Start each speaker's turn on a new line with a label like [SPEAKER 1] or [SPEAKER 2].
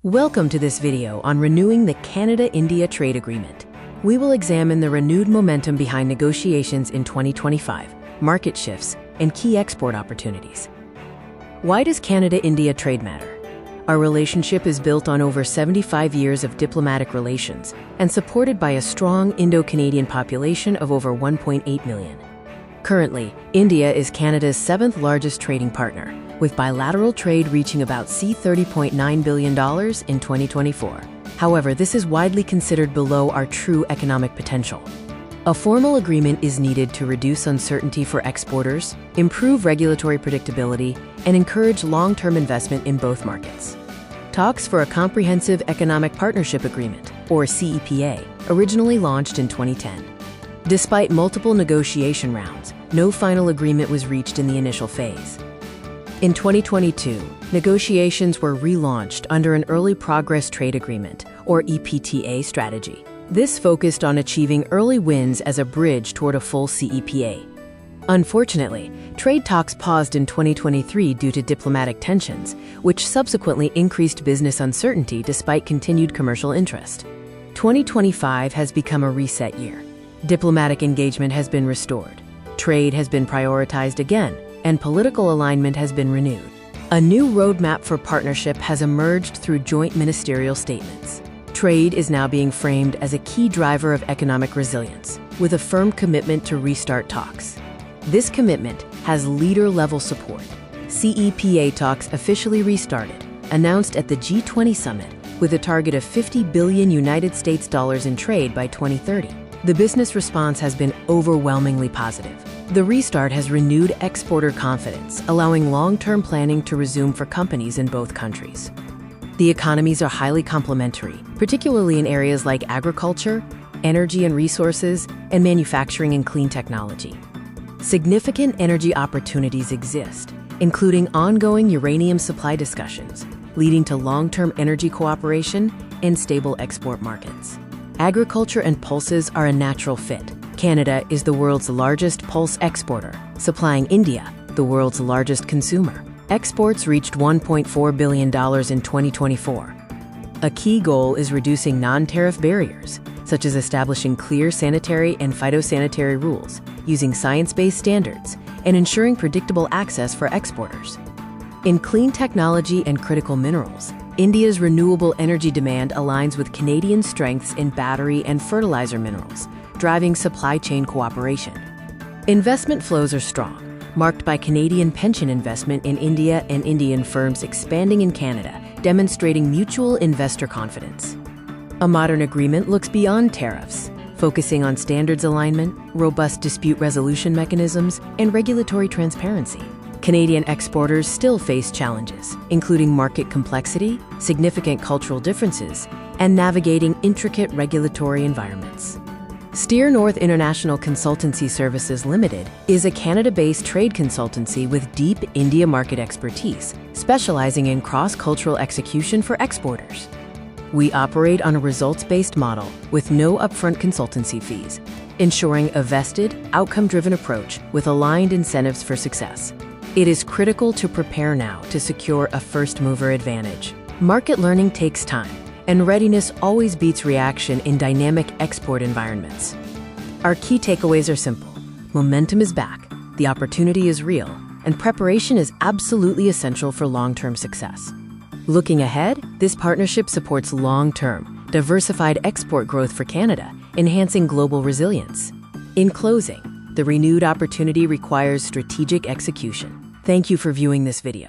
[SPEAKER 1] Welcome to this video on renewing the Canada-India trade agreement. We will examine the renewed momentum behind negotiations in 2025, market shifts, and key export opportunities. Why does Canada-India trade matter? Our relationship is built on over 75 years of diplomatic relations and supported by a strong Indo-Canadian population of over 1.8 million. Currently, India is Canada's seventh largest trading partner, with bilateral trade reaching about $30.9 billion in 2024. However, this is widely considered below our true economic potential. A formal agreement is needed to reduce uncertainty for exporters, improve regulatory predictability, and encourage long-term investment in both markets. Talks for a Comprehensive Economic Partnership Agreement, or CEPA, originally launched in 2010. Despite multiple negotiation rounds, no final agreement was reached in the initial phase. In 2022, negotiations were relaunched under an Early Progress Trade Agreement, or EPTA strategy. This focused on achieving early wins as a bridge toward a full CEPA. Unfortunately, trade talks paused in 2023 due to diplomatic tensions, which subsequently increased business uncertainty despite continued commercial interest. 2025 has become a reset year. Diplomatic engagement has been restored, trade has been prioritized again, and political alignment has been renewed. A new roadmap for partnership has emerged through joint ministerial statements. Trade is now being framed as a key driver of economic resilience, with a firm commitment to restart talks. This commitment has leader-level support. CEPA talks officially restarted, announced at the G20 summit, with a target of $50 billion in trade by 2030. The business response has been overwhelmingly positive. The restart has renewed exporter confidence, allowing long-term planning to resume for companies in both countries. The economies are highly complementary, particularly in areas like agriculture, energy and resources, and manufacturing and clean technology. Significant energy opportunities exist, including ongoing uranium supply discussions, leading to long-term energy cooperation and stable export markets. Agriculture and pulses are a natural fit. Canada is the world's largest pulse exporter, supplying India, the world's largest consumer. Exports reached $1.4 billion in 2024. A key goal is reducing non-tariff barriers, such as establishing clear sanitary and phytosanitary rules, using science-based standards, and ensuring predictable access for exporters. In clean technology and critical minerals, India's renewable energy demand aligns with Canadian strengths in battery and fertilizer minerals, driving supply chain cooperation. Investment flows are strong, marked by Canadian pension investment in India and Indian firms expanding in Canada, demonstrating mutual investor confidence. A modern agreement looks beyond tariffs, focusing on standards alignment, robust dispute resolution mechanisms, and regulatory transparency. Canadian exporters still face challenges, including market complexity, significant cultural differences, and navigating intricate regulatory environments. Steer North International Consultancy Services Limited is a Canada-based trade consultancy with deep India market expertise, specializing in cross-cultural execution for exporters. We operate on a results-based model with no upfront consultancy fees, ensuring a vested, outcome-driven approach with aligned incentives for success. It is critical to prepare now to secure a first-mover advantage. Market learning takes time, and readiness always beats reaction in dynamic export environments. Our key takeaways are simple. Momentum is back, the opportunity is real, and preparation is absolutely essential for long-term success. Looking ahead, this partnership supports long-term, diversified export growth for Canada, enhancing global resilience. In closing, the renewed opportunity requires strategic execution. Thank you for viewing this video.